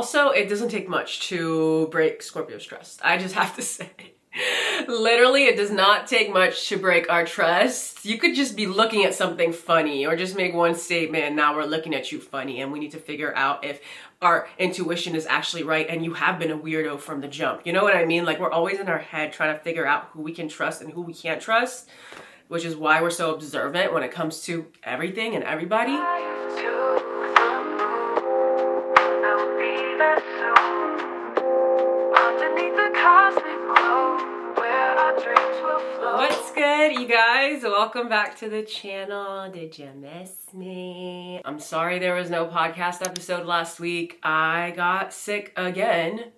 also, it doesn't take much to break Scorpio's trust. I just have to say. Literally, it does not take much to break our trust. You could just be looking at something funny or just make one statement and now we're looking at you funny, and we need to figure out if our intuition is actually right and you have been a weirdo from the jump. You know what I mean? Like, we're always in our head trying to figure out who we can trust and who we can't trust, which is why we're so observant when it comes to everything and everybody. What's good, you guys? Welcome back to the channel. Did you miss me? I'm sorry there was no podcast episode last week. I got sick again,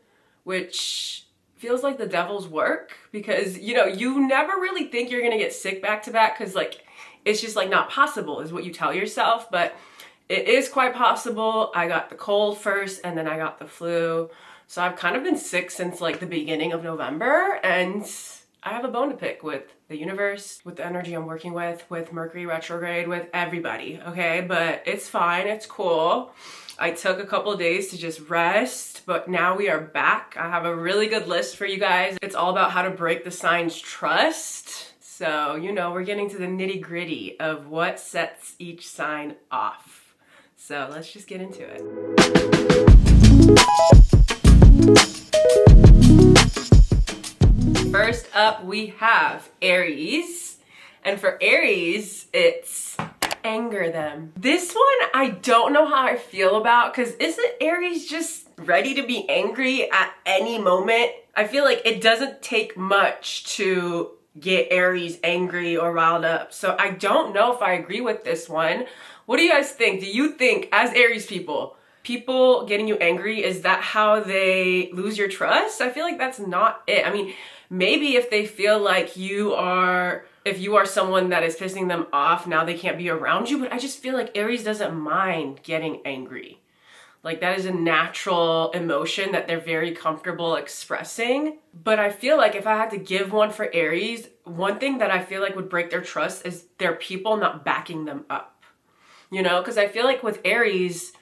which feels like the devil's work because, you know, you never really think you're gonna get sick back to back because, like, it's just like not possible is what you tell yourself, but it is quite possible. I got the cold first and then I got the flu. So I've kind of been sick since like the beginning of November, and I have a bone to pick with the universe, with the energy I'm working with Mercury retrograde, with everybody, okay? But it's fine, it's cool. I took a couple of days to just rest, but now we are back. I have a really good list for you guys. It's all about how to break the sign's trust. So, you know, we're getting to the nitty-gritty of what sets each sign off. So let's just get into it. First up, we have Aries. And for Aries, it's anger them. This one, I don't know how I feel about, because isn't Aries just ready to be angry at any moment? I feel like it doesn't take much to get Aries angry or riled up. So I don't know if I agree with this one. What do you guys think? Do you think, as Aries people getting you angry, is that how they lose your trust? I feel like that's not it. I mean, maybe if they feel like if you are someone that is pissing them off, now they can't be around you. But I just feel like Aries doesn't mind getting angry. Like, that is a natural emotion that they're very comfortable expressing. But I feel like if I had to give one for Aries, one thing that I feel like would break their trust is their people not backing them up. You know, because I feel like with Aries,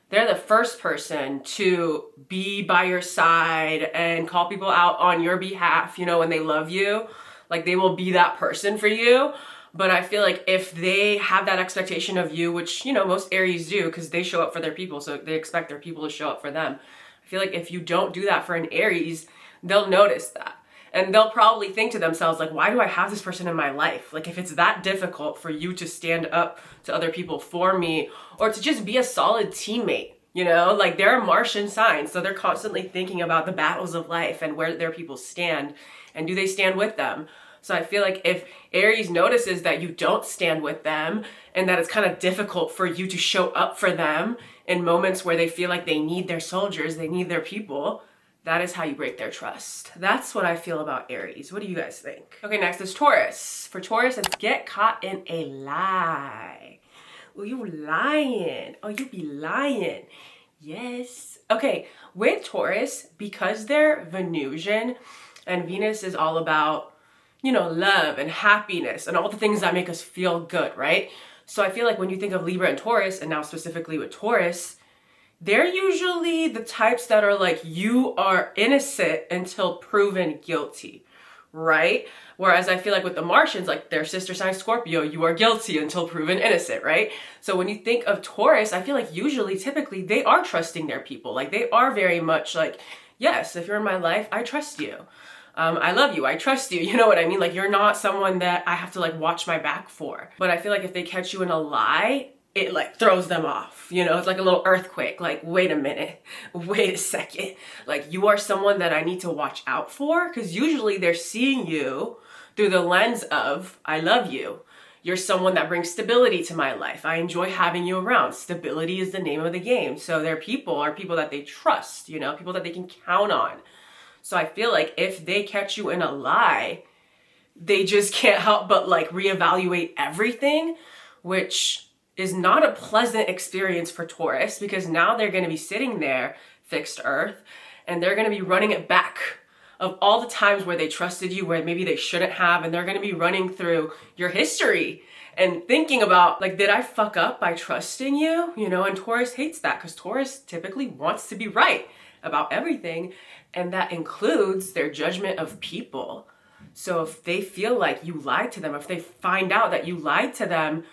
they're the first person to be by your side and call people out on your behalf, you know, when they love you. Like, they will be that person for you. But I feel like if they have that expectation of you, which, you know, most Aries do because they show up for their people, so they expect their people to show up for them. I feel like if you don't do that for an Aries, they'll notice that. And they'll probably think to themselves, like, why do I have this person in my life? Like, if it's that difficult for you to stand up to other people for me or to just be a solid teammate, you know, like, they're Martian signs. So they're constantly thinking about the battles of life and where their people stand and do they stand with them. So I feel like if Aries notices that you don't stand with them and that it's kind of difficult for you to show up for them in moments where they feel like they need their soldiers, they need their people, that is how you break their trust. That's what I feel about Aries. What do you guys think? Okay, next is Taurus. For Taurus, it's get caught in a lie. Oh, you lying. Oh, you be lying. Yes. Okay, with Taurus, because they're Venusian, and Venus is all about, you know, love and happiness and all the things that make us feel good, right? So I feel like when you think of Libra and Taurus, and now specifically with Taurus, they're usually the types that are like, you are innocent until proven guilty, right? Whereas I feel like with the Martians, like their sister sign Scorpio, you are guilty until proven innocent, right? So when you think of Taurus, I feel like usually, typically, they are trusting their people. Like, they are very much like, yes, if you're in my life, I trust you. I love you, I trust you, you know what I mean? Like, you're not someone that I have to like watch my back for. But I feel like if they catch you in a lie, it like throws them off, you know? It's like a little earthquake, like, wait a minute, wait a second. Like, you are someone that I need to watch out for, because usually they're seeing you through the lens of, I love you. You're someone that brings stability to my life. I enjoy having you around. Stability is the name of the game. So their people are people that they trust, you know, people that they can count on. So I feel like if they catch you in a lie, they just can't help but like reevaluate everything, which is not a pleasant experience for Taurus, because now they're going to be sitting there, fixed earth, and they're going to be running it back of all the times where they trusted you, where maybe they shouldn't have, and they're going to be running through your history and thinking about like, did I fuck up by trusting you? You know, and Taurus hates that because Taurus typically wants to be right about everything. And that includes their judgment of people. So if they feel like you lied to them, if they find out that you lied to them,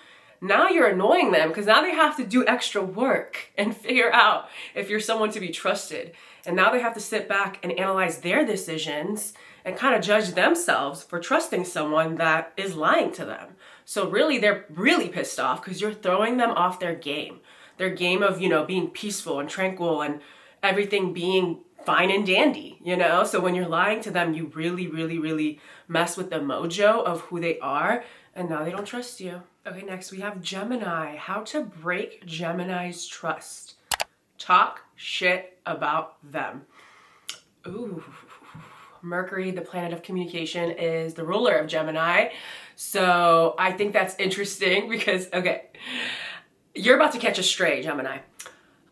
now you're annoying them because now they have to do extra work and figure out if you're someone to be trusted. And now they have to sit back and analyze their decisions and kind of judge themselves for trusting someone that is lying to them. So really, they're really pissed off because you're throwing them off their game of, you know, being peaceful and tranquil and everything being fine and dandy, you know? So when you're lying to them, you really, really, really mess with the mojo of who they are, and now they don't trust you. Okay, next we have Gemini. How to break Gemini's trust. Talk shit about them. Ooh. Mercury, the planet of communication, is the ruler of Gemini. So I think that's interesting because, okay, you're about to catch a stray, Gemini.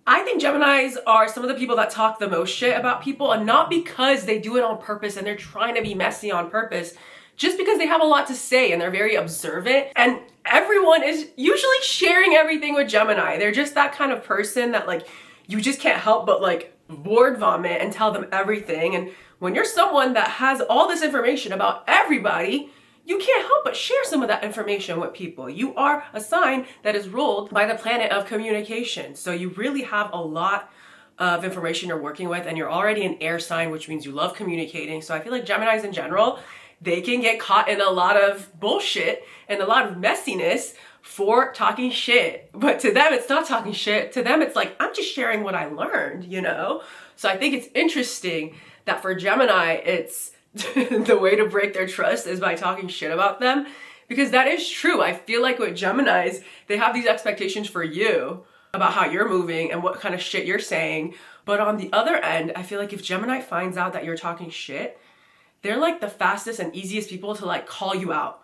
I think Geminis are some of the people that talk the most shit about people, and not because they do it on purpose and they're trying to be messy on purpose, just because they have a lot to say and they're very observant, and everyone is usually sharing everything with Gemini. They're just that kind of person that like, you just can't help but like word vomit and tell them everything. And when you're someone that has all this information about everybody, you can't help but share some of that information with people. You are a sign that is ruled by the planet of communication. So you really have a lot of information you're working with, and you're already an air sign, which means you love communicating. So I feel like Geminis in general, they can get caught in a lot of bullshit and a lot of messiness for talking shit. But to them, it's not talking shit. To them, it's like, I'm just sharing what I learned, you know? So I think it's interesting that for Gemini, it's the way to break their trust is by talking shit about them, because that is true. I feel like with Geminis, they have these expectations for you about how you're moving and what kind of shit you're saying. But on the other end, I feel like if Gemini finds out that you're talking shit, they're like the fastest and easiest people to like call you out.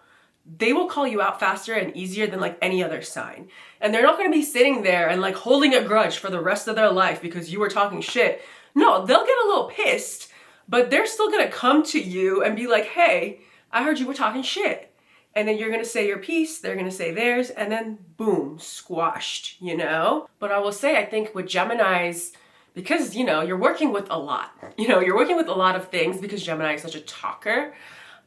They will call you out faster and easier than like any other sign. And they're not going to be sitting there and like holding a grudge for the rest of their life because you were talking shit. No, they'll get a little pissed, but they're still gonna come to you and be like, hey, I heard you were talking shit. And then you're gonna say your piece, they're gonna say theirs, and then boom, squashed, you know? But I will say, I think with Geminis, because, you know, you're working with a lot. You know, you're working with a lot of things because Gemini is such a talker.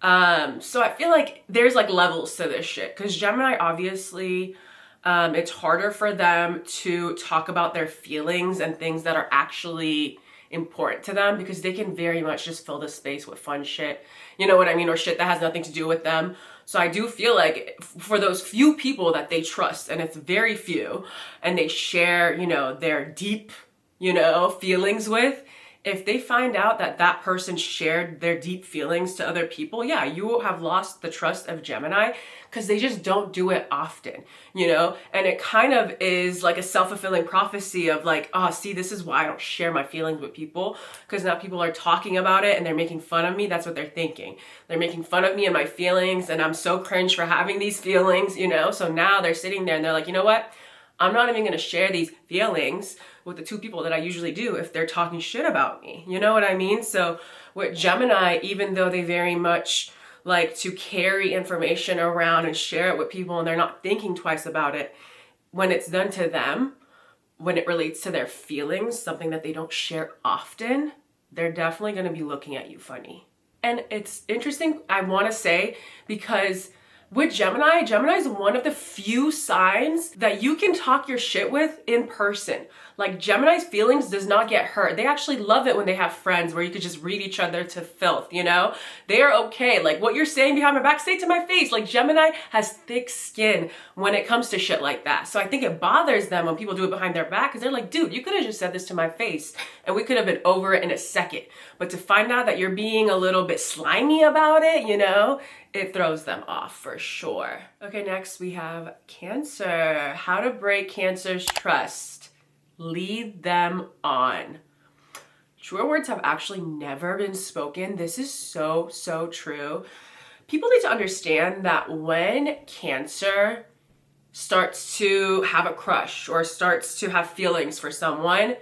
So I feel like there's like levels to this shit. Because Gemini, obviously, it's harder for them to talk about their feelings and things that are actually important to them, because they can very much just fill the space with fun shit, you know what I mean, or shit that has nothing to do with them. So I do feel like for those few people that they trust, and it's very few, and they share, you know, their deep, you know, feelings with, if they find out that that person shared their deep feelings to other people, yeah, you will have lost the trust of Gemini, because they just don't do it often, you know? And it kind of is like a self-fulfilling prophecy of like, oh, see, this is why I don't share my feelings with people, because now people are talking about it and they're making fun of me. That's what they're thinking. They're making fun of me and my feelings, and I'm so cringe for having these feelings, you know? So now they're sitting there and they're like, you know what? I'm not even gonna share these feelings with the two people that I usually do if they're talking shit about me. You know what I mean? So with Gemini, even though they very much like to carry information around and share it with people and they're not thinking twice about it, when it's done to them, when it relates to their feelings, something that they don't share often, they're definitely gonna be looking at you funny. And it's interesting, I wanna say, because with Gemini, Gemini is one of the few signs that you can talk your shit with in person. Like, Gemini's feelings does not get hurt. They actually love it when they have friends where you could just read each other to filth, you know? They are okay. Like, what you're saying behind my back, say it to my face. Like, Gemini has thick skin when it comes to shit like that. So I think it bothers them when people do it behind their back, because they're like, dude, you could have just said this to my face and we could have been over it in a second. But to find out that you're being a little bit slimy about it, you know, it throws them off for sure. Okay, next we have Cancer. How to break Cancer's trust. Lead them on. Truer words have actually never been spoken. This is so, so true. People need to understand that when Cancer starts to have a crush or starts to have feelings for someone,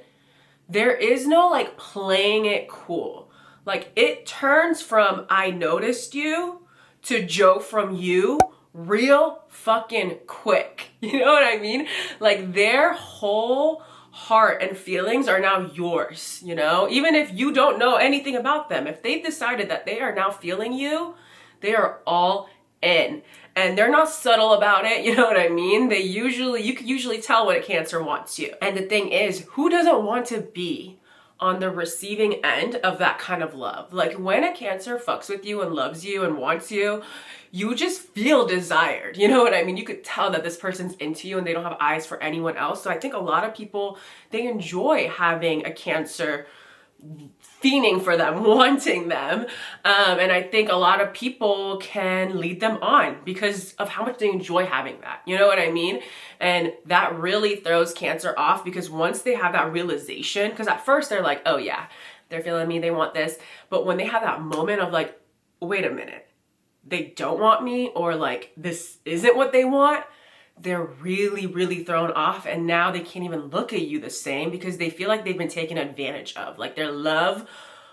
there is no like playing it cool. Like, it turns from I noticed you to Joe from you real fucking quick. You know what I mean? Like their whole heart and feelings are now yours, you know? Even if you don't know anything about them, if they've decided that they are now feeling you, they are all in. And they're not subtle about it, you know what I mean? You can usually tell when a Cancer wants you. And the thing is, who doesn't want to be on the receiving end of that kind of love? Like when a Cancer fucks with you and loves you and wants you, you just feel desired. You know what I mean? You could tell that this person's into you and they don't have eyes for anyone else. So I think a lot of people, they enjoy having a Cancer fiending for them, wanting them. And I think a lot of people can lead them on because of how much they enjoy having that. You know what I mean? And that really throws Cancer off because once they have that realization, because at first they're like, oh yeah, they're feeling me, they want this. But when they have that moment of like, wait a minute, they don't want me, or like this isn't what they want, they're really, really thrown off. And now they can't even look at you the same because they feel like they've been taken advantage of. Like their love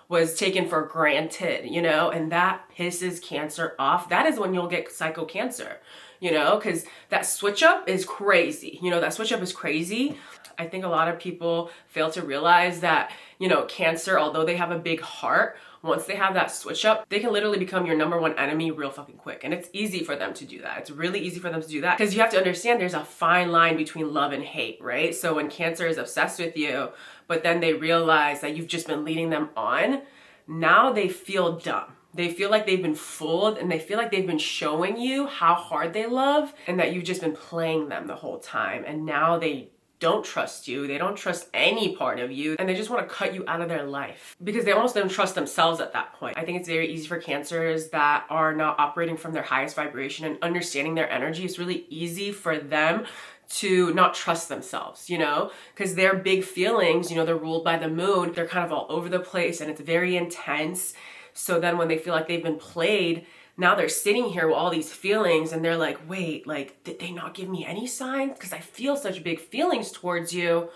was taken for granted, you know, and that pisses Cancer off. That is when you'll get Psycho Cancer, you know, because that switch up is crazy. You know, that switch up is crazy. I think a lot of people fail to realize that, you know, Cancer, although they have a big heart, once they have that switch up, they can literally become your number one enemy real fucking quick. And it's easy for them to do that. It's really easy for them to do that because you have to understand there's a fine line between love and hate, right? So when Cancer is obsessed with you, but then they realize that you've just been leading them on, now they feel dumb. They feel like they've been fooled and they feel like they've been showing you how hard they love and that you've just been playing them the whole time. And now they don't trust you, they don't trust any part of you, and they just want to cut you out of their life because they almost don't trust themselves at that point. I think it's very easy for Cancers that are not operating from their highest vibration and understanding their energy. It's really easy for them to not trust themselves, you know, because their big feelings, you know, they're ruled by the moon, they're kind of all over the place and it's very intense. So then when they feel like they've been played, now they're sitting here with all these feelings and they're like, wait, like, did they not give me any signs? Because I feel such big feelings towards you,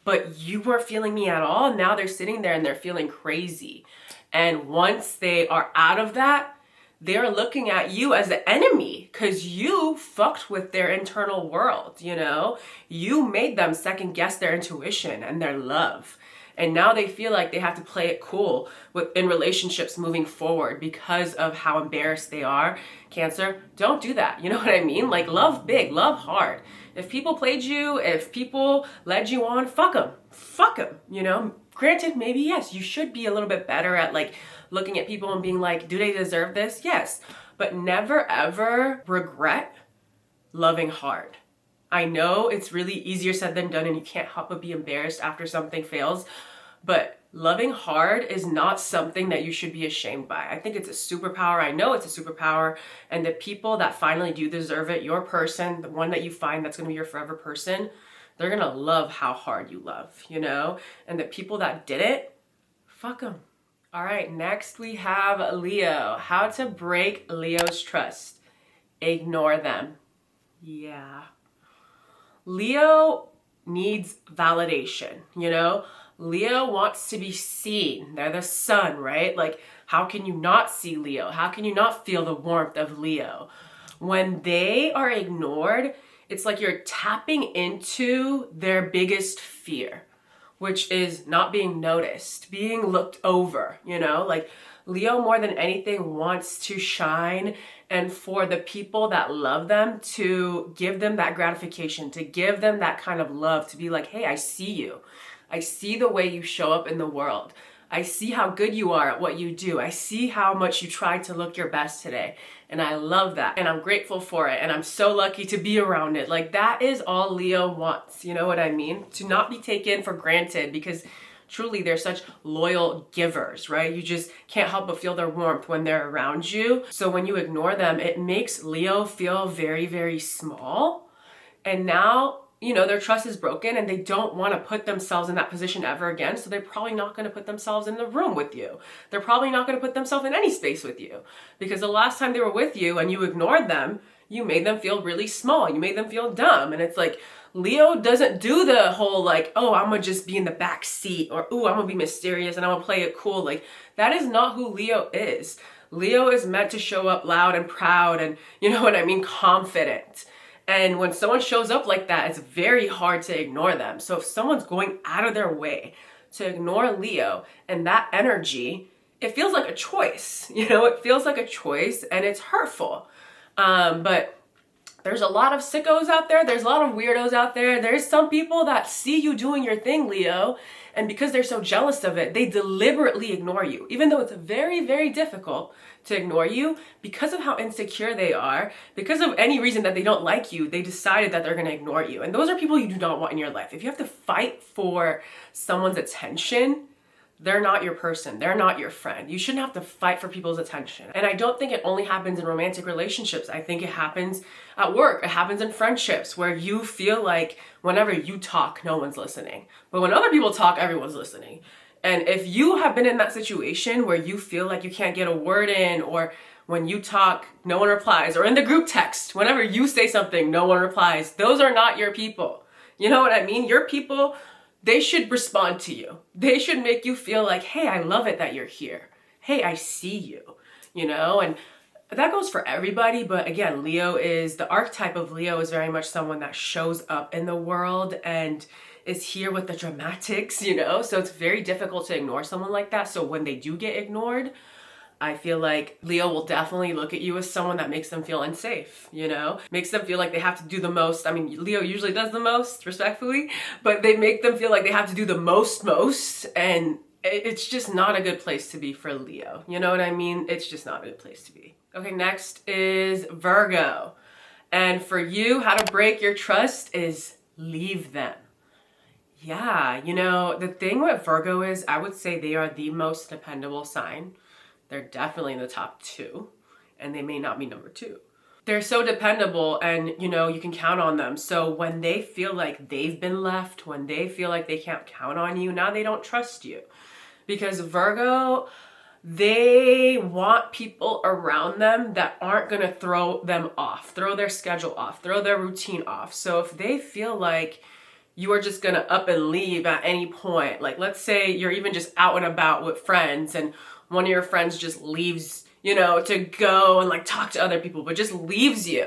but you weren't feeling me at all. Now they're sitting there and they're feeling crazy. And once they are out of that, they're looking at you as the enemy because you fucked with their internal world, you know? You made them second guess their intuition and their love. And now they feel like they have to play it cool in relationships moving forward because of how embarrassed they are. Cancer, don't do that. You know what I mean? Like love big, love hard. If people played you, if people led you on, fuck them. Fuck them, you know? Granted, maybe yes, you should be a little bit better at like looking at people and being like, do they deserve this? Yes. But never ever regret loving hard. I know it's really easier said than done and you can't help but be embarrassed after something fails, but loving hard is not something that you should be ashamed by. I think it's a superpower. I know it's a superpower. And the people that finally do deserve it, your person, the one that you find that's going to be your forever person, they're going to love how hard you love, you know? And the people that did it, fuck them. All right, next we have Leo. How to break Leo's trust. Ignore them. Yeah. Leo needs validation, you know? Leo wants to be seen. They're the sun, right? Like, how can you not see Leo? How can you not feel the warmth of Leo? When they are ignored, it's like you're tapping into their biggest fear, which is not being noticed, being looked over, you know? Like, Leo more than anything wants to shine, and for the people that love them to give them that gratification, to give them that kind of love, to be like, hey, I see you. I see the way you show up in the world. I see how good you are at what you do. I see how much you tried to look your best today. And I love that. And I'm grateful for it. And I'm so lucky to be around it. Like, that is all Leo wants. You know what I mean? To not be taken for granted, because truly they're such loyal givers, right? You just can't help but feel their warmth when they're around you. So when you ignore them, it makes Leo feel very, very small. And now, you know, their trust is broken and they don't want to put themselves in that position ever again. So they're probably not going to put themselves in the room with you. They're probably not going to put themselves in any space with you, because the last time they were with you and you ignored them, you made them feel really small. You made them feel dumb. And it's like, Leo doesn't do the whole like, oh, I'm gonna just be in the back seat, or, ooh, I'm gonna be mysterious and I'm gonna play it cool. Like, that is not who Leo is. Leo is meant to show up loud and proud and, you know what I mean, confident. And when someone shows up like that, it's very hard to ignore them. So if someone's going out of their way to ignore Leo and that energy, it feels like a choice, you know, it feels like a choice and it's hurtful. But there's a lot of sickos out there. There's a lot of weirdos out there. There's some people that see you doing your thing, Leo, and because they're so jealous of it, they deliberately ignore you, even though it's very, very difficult to ignore you because of how insecure they are, because of any reason that they don't like you, they decided that they're going to ignore you. And those are people you do not want in your life. If you have to fight for someone's attention, they're not your person. They're not your friend. You shouldn't have to fight for people's attention. And I don't think it only happens in romantic relationships. I think it happens at work. It happens in friendships where you feel like whenever you talk, no one's listening. But when other people talk, everyone's listening. And if you have been in that situation where you feel like you can't get a word in, or when you talk, no one replies, or in the group text, whenever you say something, no one replies, those are not your people. You know what I mean? Your people, they should respond to you. They should make you feel like, hey, I love it that you're here. Hey, I see you, you know? And that goes for everybody. But again, the archetype of Leo is very much someone that shows up in the world and is here with the dramatics, you know? So it's very difficult to ignore someone like that. So when they do get ignored, I feel like Leo will definitely look at you as someone that makes them feel unsafe, you know? Makes them feel like they have to do the most. I mean, Leo usually does the most, respectfully, but they make them feel like they have to do the most, and it's just not a good place to be for Leo. You know what I mean? It's just not a good place to be. Okay, next is Virgo. And for you, how to break your trust is leave them. Yeah, you know, the thing with Virgo is I would say they are the most dependable sign. They're definitely in the top 2, and they may not be number 2. They're so dependable, and you know, you can count on them. So when they feel like they've been left, when they feel like they can't count on you, now they don't trust you. Because Virgo, they want people around them that aren't gonna throw them off, throw their schedule off, throw their routine off. So if they feel like you are just gonna up and leave at any point, like let's say you're even just out and about with friends and one of your friends just leaves, you know, to go and like talk to other people, but just leaves you.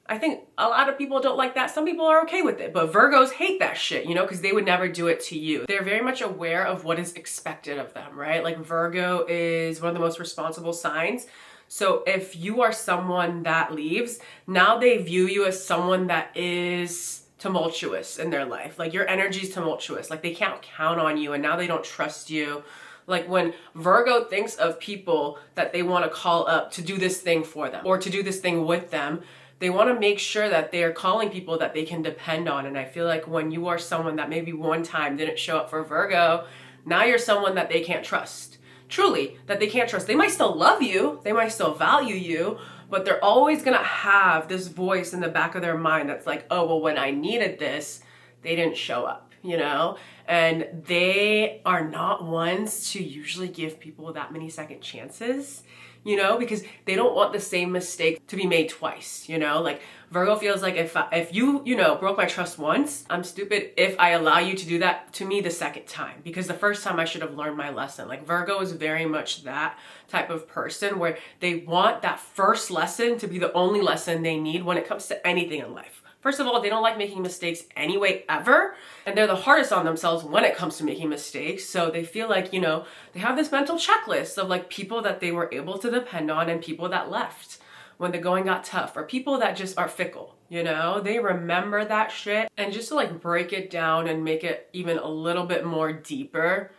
I think a lot of people don't like that. Some people are okay with it, but Virgos hate that shit, you know, because they would never do it to you. They're very much aware of what is expected of them, right? Like Virgo is one of the most responsible signs. So if you are someone that leaves, now they view you as someone that is tumultuous in their life. Like your energy is tumultuous. Like they can't count on you, and now they don't trust you. Like when Virgo thinks of people that they want to call up to do this thing for them or to do this thing with them, they want to make sure that they are calling people that they can depend on. And I feel like when you are someone that maybe one time didn't show up for Virgo, now you're someone that they can't trust. Truly, that they can't trust. They might still love you, they might still value you, but they're always going to have this voice in the back of their mind that's like, oh, well, when I needed this, they didn't show up. You know, and they are not ones to usually give people that many second chances, you know, because they don't want the same mistake to be made twice, you know, like Virgo feels like if you know, broke my trust once, I'm stupid if I allow you to do that to me the second time, because the first time I should have learned my lesson. Like Virgo is very much that type of person where they want that first lesson to be the only lesson they need when it comes to anything in life. First of all, they don't like making mistakes anyway, ever. And they're the hardest on themselves when it comes to making mistakes. So they feel like, you know, they have this mental checklist of like people that they were able to depend on and people that left when the going got tough, or people that just are fickle, you know? They remember that shit. And just to like break it down and make it even a little bit more deeper,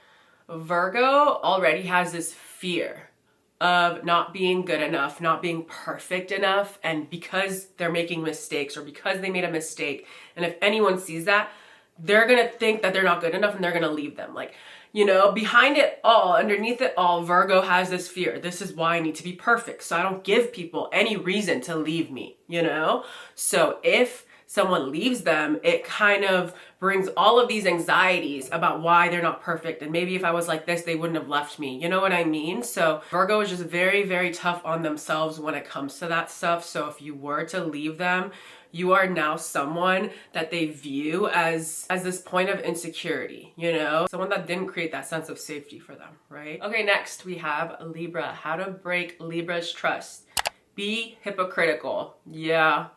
Virgo already has this fear of not being good enough, not being perfect enough, and because they're making mistakes or because they made a mistake, and if anyone sees that, they're gonna think that they're not good enough and they're gonna leave them. Like, you know, behind it all, underneath it all, Virgo has this fear. This is why I need to be perfect, so I don't give people any reason to leave me, you know? So if someone leaves them, it kind of brings all of these anxieties about why they're not perfect. And maybe if I was like this, they wouldn't have left me. You know what I mean? So Virgo is just very, very tough on themselves when it comes to that stuff. So if you were to leave them, you are now someone that they view as this point of insecurity, you know? Someone that didn't create that sense of safety for them, right? Okay, next we have Libra. How to break Libra's trust. Be hypocritical. Yeah.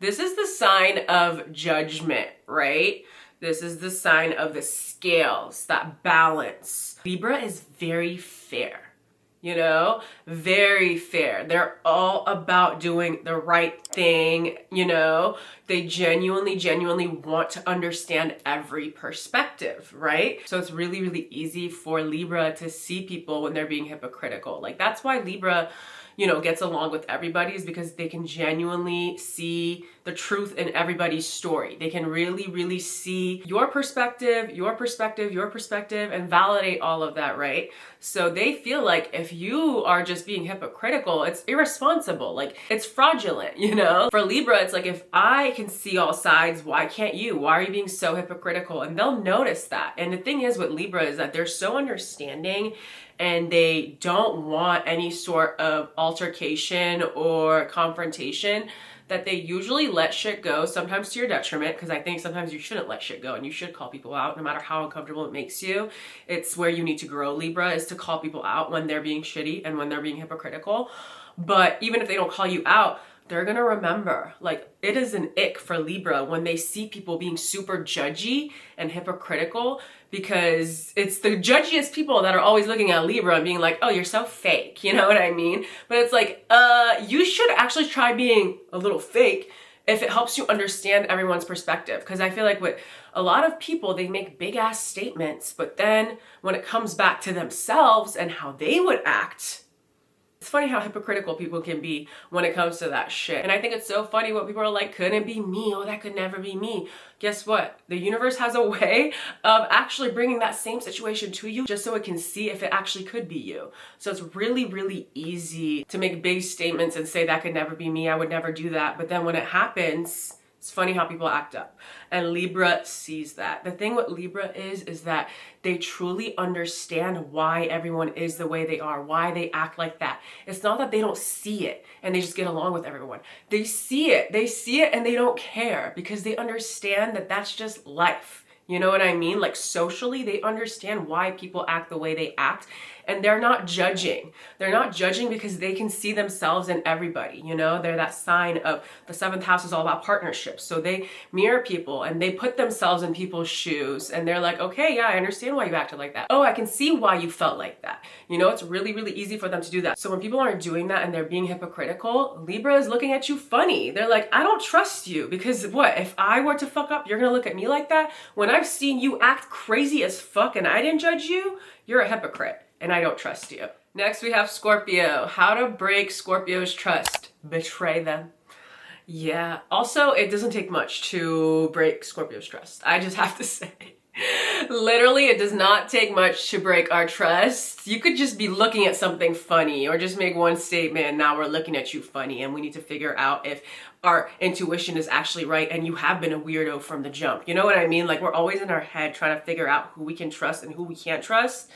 This is the sign of judgment, right? This is the sign of the scales, that balance. Libra is very fair. You know, very fair. They're all about doing the right thing, you know. They genuinely want to understand every perspective, right? So it's really, really easy for Libra to see people when they're being hypocritical. Like, that's why Libra, you know, gets along with everybody, is because they can genuinely see the truth in everybody's story. They can really see your perspective, and validate all of that, right? So they feel like if you are just being hypocritical, it's irresponsible, like it's fraudulent, you know? For Libra, it's like, if I can see all sides, why can't you? Why are you being so hypocritical? And they'll notice that. And the thing is with Libra is that they're so understanding, and they don't want any sort of altercation or confrontation, that they usually let shit go, sometimes to your detriment, because I think sometimes you shouldn't let shit go and you should call people out no matter how uncomfortable it makes you. It's where you need to grow, Libra, is to call people out when they're being shitty and when they're being hypocritical. But even if they don't call you out, they're gonna remember. Like, it is an ick for Libra when they see people being super judgy and hypocritical, because it's the judgiest people that are always looking at Libra and being like, oh, you're so fake, you know what I mean? But it's like, you should actually try being a little fake if it helps you understand everyone's perspective. Because I feel like with a lot of people, they make big ass statements, but then when it comes back to themselves and how they would act, it's funny how hypocritical people can be when it comes to that shit. And I think it's so funny what people are like, couldn't be me, oh, that could never be me. Guess what? The universe has a way of actually bringing that same situation to you just so it can see if it actually could be you. So it's really easy to make big statements and say that could never be me, I would never do that. But then when it happens, it's funny how people act up. And Libra sees that. The thing with Libra is that they truly understand why everyone is the way they are, why they act like that. It's not that they don't see it and they just get along with everyone. They see it and they don't care, because they understand that that's just life. You know what I mean? Like, socially, they understand why people act the way they act, and they're not judging. They're not judging because they can see themselves in everybody, you know? They're that sign of the 7th house is all about partnerships. So they mirror people and they put themselves in people's shoes, and they're like, okay, yeah, I understand why you acted like that. Oh, I can see why you felt like that. You know, it's really easy for them to do that. So when people aren't doing that and they're being hypocritical, Libra is looking at you funny. They're like, I don't trust you, because what, if I were to fuck up, you're gonna look at me like that? When I've seen you act crazy as fuck and I didn't judge you, you're a hypocrite and I don't trust you. Next we have Scorpio. How to break Scorpio's trust. Betray them. Yeah. Also, it doesn't take much to break Scorpio's trust. I just have to say. Literally, it does not take much to break our trust. You could just be looking at something funny or just make one statement and now we're looking at you funny, and we need to figure out if our intuition is actually right and you have been a weirdo from the jump. You know what I mean? Like, we're always in our head trying to figure out who we can trust and who we can't trust,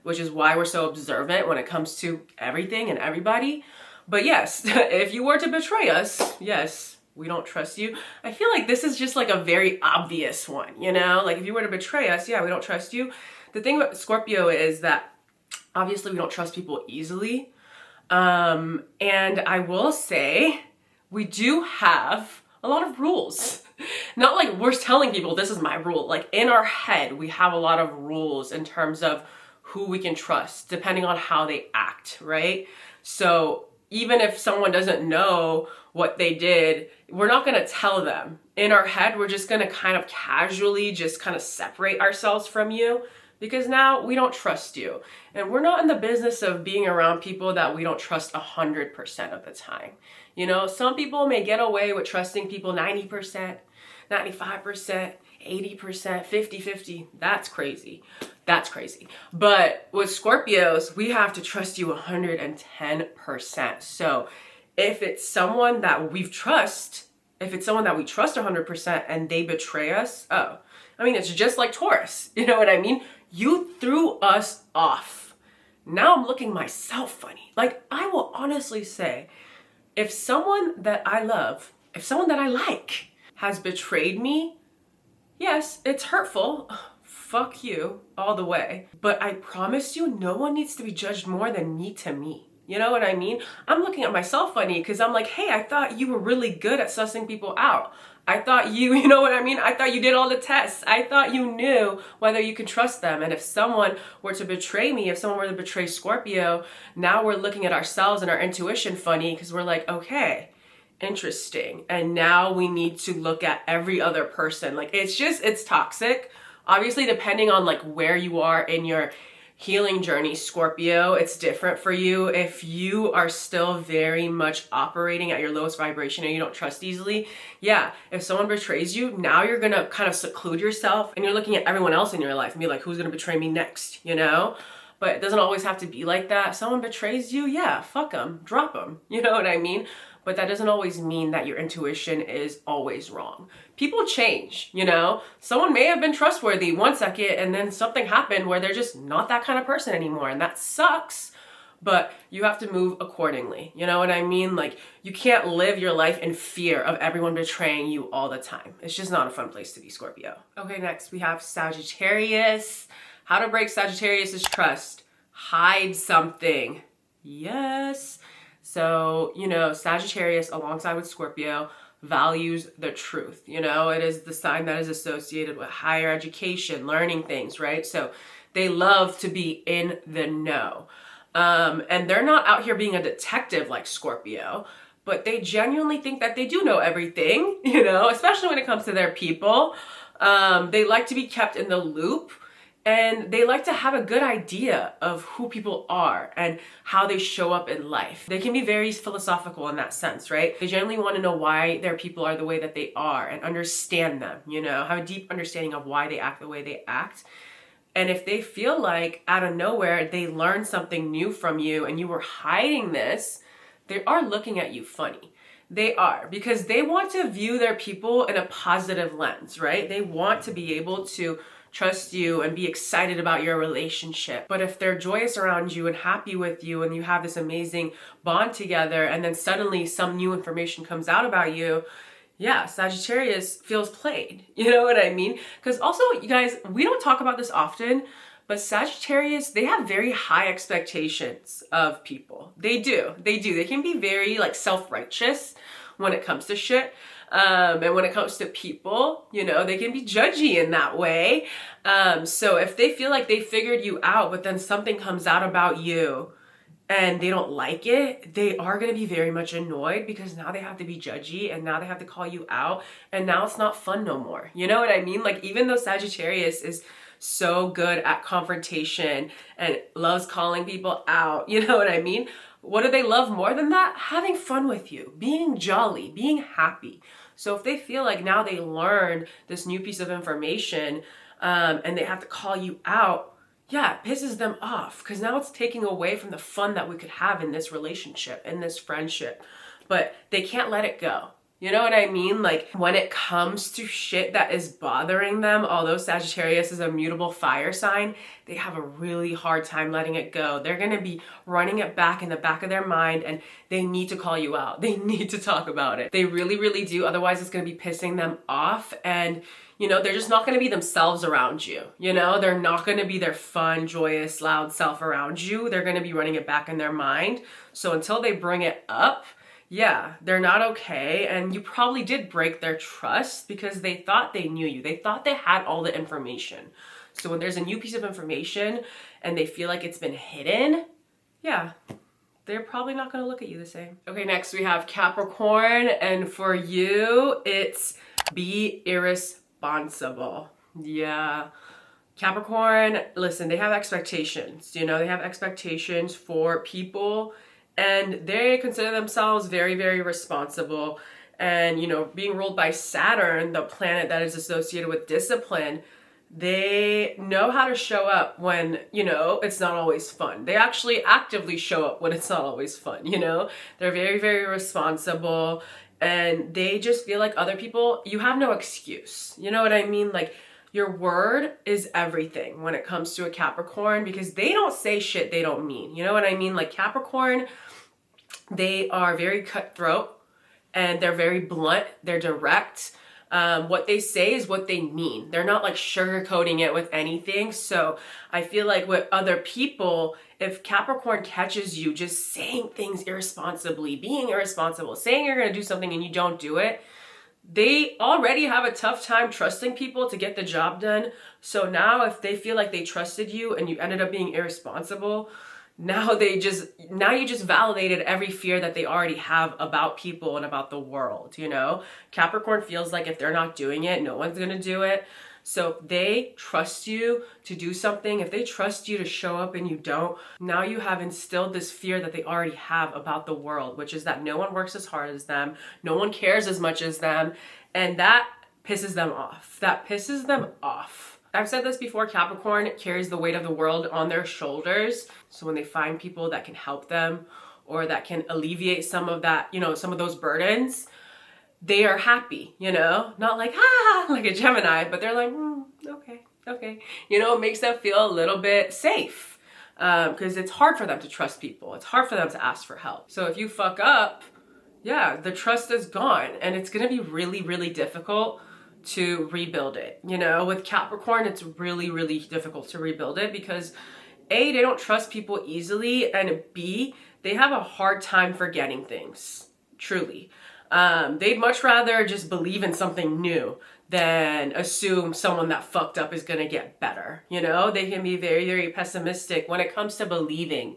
which is why we're so observant when it comes to everything and everybody. But yes, if you were to betray us, yes, we don't trust you. I feel like this is just like a very obvious one, you know? Like, if you were to betray us, yeah, we don't trust you. The thing with Scorpio is that obviously we don't trust people easily. And I will say we do have a lot of rules. Not like we're telling people this is my rule. Like, in our head, we have a lot of rules in terms of who we can trust depending on how they act, right? So even if someone doesn't know what they did, we're not gonna tell them. In our head, we're just gonna kind of casually just kind of separate ourselves from you, because now we don't trust you. And we're not in the business of being around people that we don't trust 100% of the time. You know, some people may get away with trusting people 90%, 95%, 80%, 50-50. That's crazy. That's crazy. But with Scorpios, we have to trust you 110%. So if it's someone that we trust 100% and they betray us, oh, I mean, it's just like Taurus. You know what I mean? You threw us off. Now I'm looking myself funny. Like, I will honestly say, if someone that I love if someone that I like has betrayed me, yes, it's hurtful. Fuck you all the way. But I promise you, no one needs to be judged more than me to me. You know what I mean? I'm looking at myself funny because I'm like, hey, I thought you were really good at sussing people out. I thought you know what I mean? I thought you did all the tests. I thought you knew whether you could trust them. And if someone were to betray me, if someone were to betray Scorpio, now we're looking at ourselves and our intuition funny because we're like, okay, interesting. And now we need to look at every other person. Like, it's toxic. Obviously, depending on like where you are in your healing journey, Scorpio, it's different for you. If you are still very much operating at your lowest vibration and you don't trust easily, yeah, if someone betrays you, now you're gonna kind of seclude yourself and you're looking at everyone else in your life and be like, who's gonna betray me next, you know? But it doesn't always have to be like that. If someone betrays you, yeah, fuck them, drop them, you know what I mean? But that doesn't always mean that your intuition is always wrong. People change, you know? Someone may have been trustworthy 1 second and then something happened where they're just not that kind of person anymore, and that sucks, but you have to move accordingly. You know what I mean? Like, you can't live your life in fear of everyone betraying you all the time. It's just not a fun place to be, Scorpio. Okay, next we have Sagittarius. How to break Sagittarius's trust. Hide something. Yes. So, you know, Sagittarius, alongside with Scorpio, values the truth. You know, it is the sign that is associated with higher education, learning things, right? So they love to be in the know. And they're not out here being a detective like Scorpio, but they genuinely think that they do know everything, you know, especially when it comes to their people. They like to be kept in the loop. And they like to have a good idea of who people are and how they show up in life. They can be very philosophical in that sense, right? They generally want to know why their people are the way that they are and understand them, you know, have a deep understanding of why they act the way they act. And if they feel like out of nowhere they learn something new from you and you were hiding this, they are looking at you funny. They are, because they want to view their people in a positive lens, right? They want to be able to trust you and be excited about your relationship. But if they're joyous around you and happy with you and you have this amazing bond together and then suddenly some new information comes out about you, yeah, Sagittarius feels played. You know what I mean? Because also, you guys, we don't talk about this often, but Sagittarius, they have very high expectations of people. They do. They can be very like self-righteous when it comes to shit. And when it comes to people, you know, they can be judgy in that way. So if they feel like they figured you out, but then something comes out about you and they don't like it, they are going to be very much annoyed because now they have to be judgy and now they have to call you out and now it's not fun no more. You know what I mean? Like, even though Sagittarius is so good at confrontation and loves calling people out, you know what I mean? What do they love more than that? Having fun with you, being jolly, being happy. So if they feel like now they learned this new piece of information and they have to call you out, yeah, it pisses them off because now it's taking away from the fun that we could have in this relationship, in this friendship. But they can't let it go. You know what I mean? Like, when it comes to shit that is bothering them, although Sagittarius is a mutable fire sign, they have a really hard time letting it go. They're going to be running it back in the back of their mind and they need to call you out. They need to talk about it. They really, really do. Otherwise, it's going to be pissing them off and, you know, they're just not going to be themselves around you. You know, they're not going to be their fun, joyous, loud self around you. They're going to be running it back in their mind. So until they bring it up, yeah, they're not okay, and you probably did break their trust because they thought they knew you. They thought they had all the information. So when there's a new piece of information and they feel like it's been hidden, yeah, they're probably not going to look at you the same. Okay, next we have Capricorn, and for you, it's be irresponsible. Yeah. Capricorn, listen, they have expectations. You know, they have expectations for people. And they consider themselves very, very responsible. And, you know, being ruled by Saturn, the planet that is associated with discipline, they know how to show up when, you know, it's not always fun. They actually actively show up when it's not always fun, you know? They're very, very responsible. And they just feel like other people, you have no excuse. You know what I mean? Like, your word is everything when it comes to a Capricorn because they don't say shit they don't mean. You know what I mean? Like, Capricorn, they are very cutthroat and they're very blunt, they're direct. What they say is what they mean. They're not like sugarcoating it with anything. So I feel like with other people, if Capricorn catches you just saying things irresponsibly, being irresponsible, saying you're going to do something and you don't do it, they already have a tough time trusting people to get the job done. So now if they feel like they trusted you and you ended up being irresponsible, now you just validated every fear that they already have about people and about the world, you know? Capricorn feels like if they're not doing it, no one's gonna do it. So if they trust you to do something, if they trust you to show up and you don't, now you have instilled this fear that they already have about the world, which is that no one works as hard as them, no one cares as much as them, and that pisses them off. That pisses them off. I've said this before, Capricorn carries the weight of the world on their shoulders. So when they find people that can help them or that can alleviate some of that, you know, some of those burdens, they are happy, you know, not like, like a Gemini, but they're like, okay. You know, it makes them feel a little bit safe because it's hard for them to trust people. It's hard for them to ask for help. So if you fuck up, yeah, the trust is gone and it's going to be really, really difficult to rebuild it. You know, with Capricorn, it's really, really difficult to rebuild it because A, they don't trust people easily, and B, they have a hard time forgetting things, truly. They'd much rather just believe in something new than assume someone that fucked up is gonna get better. You know, they can be very, very pessimistic when it comes to believing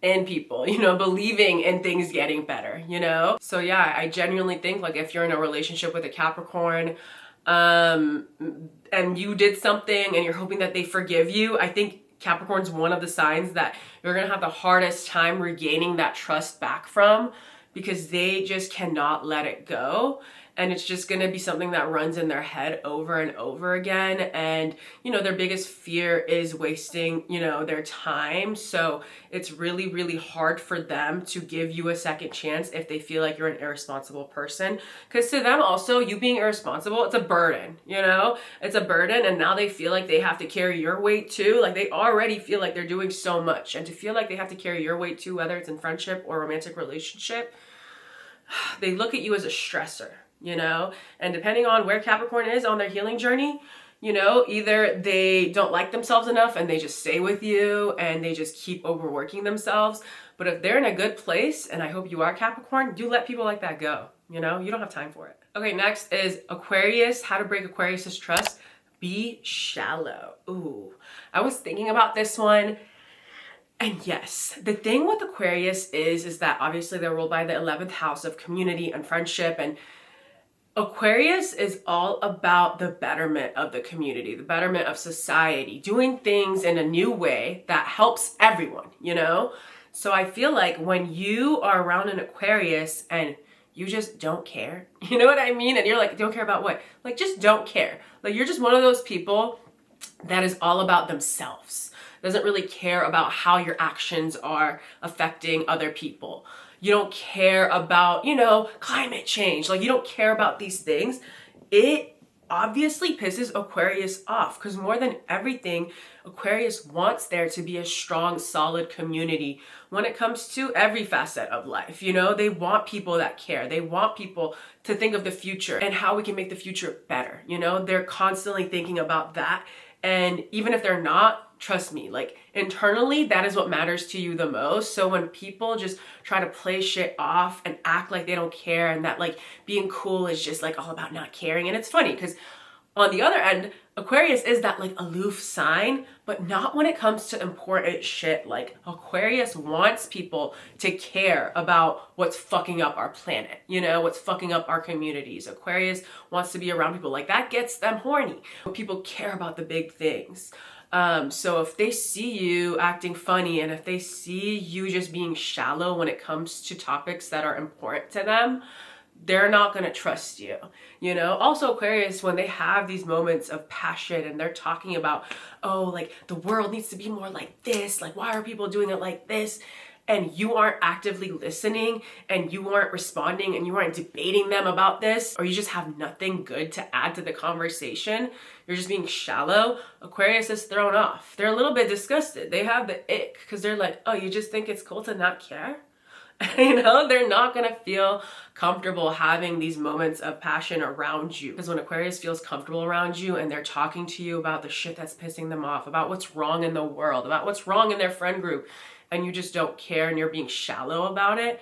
in people, you know, believing in things getting better, you know? So yeah, I genuinely think like if you're in a relationship with a Capricorn, and you did something and you're hoping that they forgive you, I think Capricorn's one of the signs that you're gonna have the hardest time regaining that trust back from because they just cannot let it go. And it's just gonna be something that runs in their head over and over again. And, you know, their biggest fear is wasting, you know, their time. So it's really, really hard for them to give you a second chance if they feel like you're an irresponsible person. Because to them also, you being irresponsible, it's a burden, you know? It's a burden, and now they feel like they have to carry your weight too. Like they already feel like they're doing so much. And to feel like they have to carry your weight too, whether it's in friendship or romantic relationship, they look at you as a stressor. You know, and depending on where Capricorn is on their healing journey, you know, either they don't like themselves enough and they just stay with you and they just keep overworking themselves. But if they're in a good place, and I hope you are Capricorn, do let people like that go. You know, you don't have time for it. Okay, next is Aquarius. How to break Aquarius's trust. Be shallow. Ooh, I was thinking about this one. And yes, the thing with Aquarius is that obviously they're ruled by the 11th house of community and friendship, and Aquarius is all about the betterment of the community, the betterment of society, doing things in a new way that helps everyone, you know? So I feel like when you are around an Aquarius and you just don't care, you know what I mean? And you're like, don't care about what? Like, just don't care. Like, you're just one of those people that is all about themselves, doesn't really care about how your actions are affecting other people. You don't care about, you know, climate change. Like, you don't care about these things. It obviously pisses Aquarius off because more than everything, Aquarius wants there to be a strong, solid community when it comes to every facet of life. You know, they want people that care. They want people to think of the future and how we can make the future better. You know, they're constantly thinking about that. And even if they're not, trust me, like internally, that is what matters to you the most. So when people just try to play shit off and act like they don't care and that like being cool is just like all about not caring. And it's funny because on the other end, Aquarius is that like aloof sign, but not when it comes to important shit. Like Aquarius wants people to care about what's fucking up our planet, you know, what's fucking up our communities. Aquarius wants to be around people like that, gets them horny. People care about the big things. So if they see you acting funny and if they see you just being shallow when it comes to topics that are important to them, they're not going to trust you, you know? Also Aquarius, when they have these moments of passion and they're talking about, oh, like the world needs to be more like this. Like, why are people doing it like this? And you aren't actively listening and you aren't responding and you aren't debating them about this, or you just have nothing good to add to the conversation, you're just being shallow, Aquarius is thrown off. They're a little bit disgusted. They have the ick because they're like, oh, you just think it's cool to not care? You know, they're not gonna feel comfortable having these moments of passion around you. Because when Aquarius feels comfortable around you and they're talking to you about the shit that's pissing them off, about what's wrong in the world, about what's wrong in their friend group, and you just don't care and you're being shallow about it,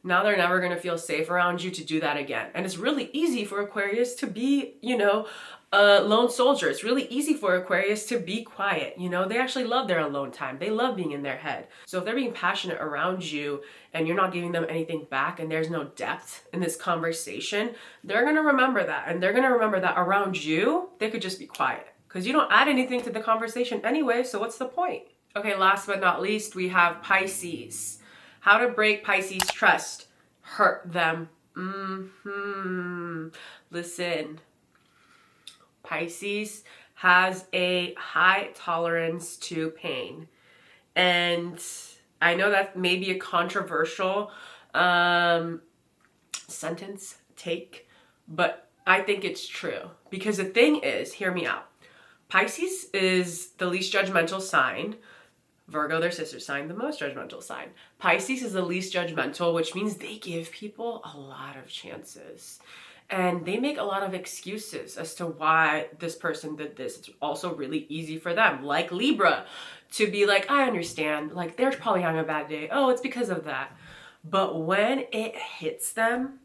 now they're never gonna feel safe around you to do that again. And it's really easy for Aquarius to be, you know, a lone soldier. It's really easy for Aquarius to be quiet. You know, they actually love their alone time. They love being in their head. So if they're being passionate around you and you're not giving them anything back and there's no depth in this conversation, they're gonna remember that. And they're gonna remember that around you, they could just be quiet because you don't add anything to the conversation anyway, so what's the point? Okay, last but not least, we have Pisces. How to break Pisces trust. Hurt them. Listen. Pisces has a high tolerance to pain. And I know that may be a controversial sentence take, but I think it's true. Because the thing is, hear me out. Pisces is the least judgmental sign. Virgo, their sister sign, the most judgmental sign. Pisces is the least judgmental, which means they give people a lot of chances. And they make a lot of excuses as to why this person did this. It's also really easy for them, like Libra, to be like, I understand, like they're probably having a bad day. Oh, it's because of that. But when it hits them,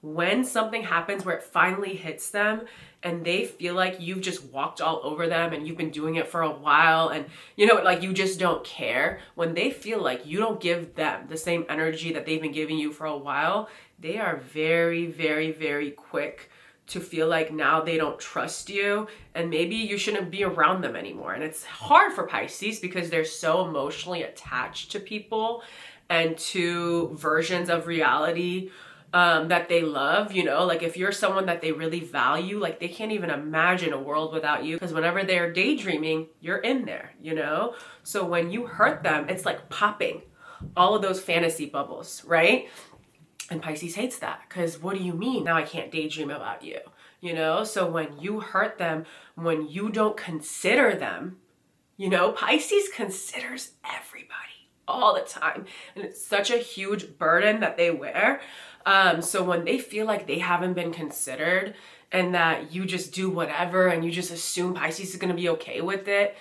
when something happens where it finally hits them and they feel like you've just walked all over them and you've been doing it for a while and, you know, like you just don't care, when they feel like you don't give them the same energy that they've been giving you for a while, they are very, very, very quick to feel like now they don't trust you and maybe you shouldn't be around them anymore. And it's hard for Pisces because they're so emotionally attached to people and to versions of reality that they love, you know, like if you're someone that they really value, like they can't even imagine a world without you because whenever they're daydreaming, you're in there, you know? So when you hurt them, it's like popping all of those fantasy bubbles, right? And Pisces hates that because what do you mean now I can't daydream about you, you know? So when you hurt them, when you don't consider them, you know, Pisces considers everybody all the time. And it's such a huge burden that they wear. So when they feel like they haven't been considered and that you just do whatever and you just assume Pisces is going to be okay with it,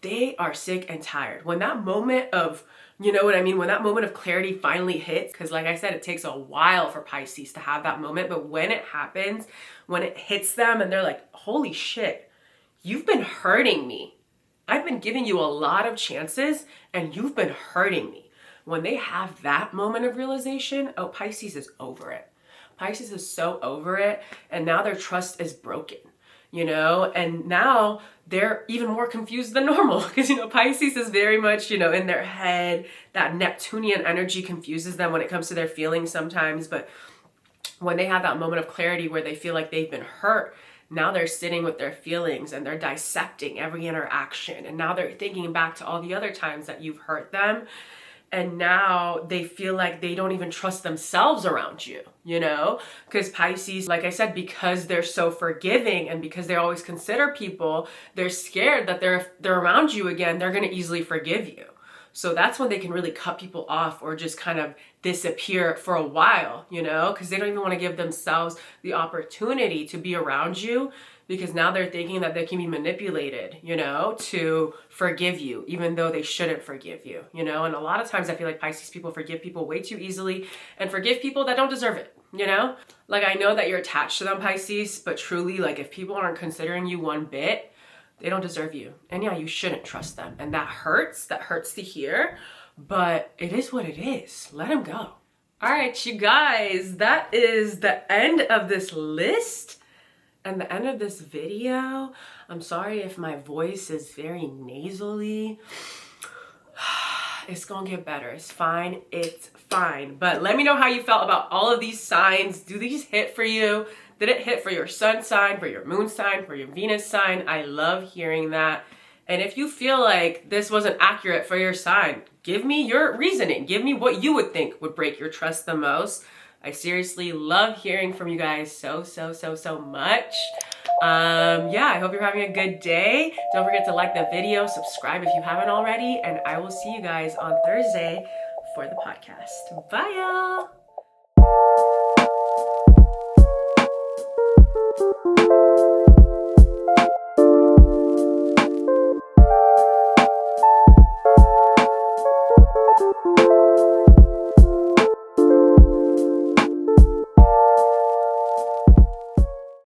they are sick and tired. When that moment of, you know what I mean? When that moment of clarity finally hits, because like I said, it takes a while for Pisces to have that moment. But when it happens, when it hits them and they're like, holy shit, you've been hurting me. I've been giving you a lot of chances and you've been hurting me. When they have that moment of realization, oh, Pisces is over it. Pisces is so over it. And now their trust is broken, you know, and now they're even more confused than normal because, you know, Pisces is very much, you know, in their head. That Neptunian energy confuses them when it comes to their feelings sometimes. But when they have that moment of clarity where they feel like they've been hurt, now they're sitting with their feelings and they're dissecting every interaction. And now they're thinking back to all the other times that you've hurt them. And now they feel like they don't even trust themselves around you, you know? Because Pisces, like I said, because they're so forgiving and because they always consider people, they're scared that they're around you again, they're going to easily forgive you. So that's when they can really cut people off or just kind of disappear for a while, you know? Because they don't even want to give themselves the opportunity to be around you because now they're thinking that they can be manipulated, you know, to forgive you, even though they shouldn't forgive you, you know? And a lot of times I feel like Pisces people forgive people way too easily and forgive people that don't deserve it, you know? Like I know that you're attached to them, Pisces, but truly, like if people aren't considering you one bit, they don't deserve you. And yeah, you shouldn't trust them. And that hurts to hear, but it is what it is. Let them go. All right, you guys, that is the end of this list. And the end of this video. I'm sorry if my voice is very nasally. It's gonna get better. It's fine. It's fine. But let me know how you felt about all of these signs. Do these hit for you? Did it hit for your sun sign, for your moon sign, for your Venus sign? I love hearing that. And if you feel like this wasn't accurate for your sign, give me your reasoning. Give me what you would think would break your trust the most. I seriously love hearing from you guys so much. Yeah, I hope you're having a good day. Don't forget to like the video, subscribe if you haven't already, and I will see you guys on Thursday for the podcast. Bye, y'all.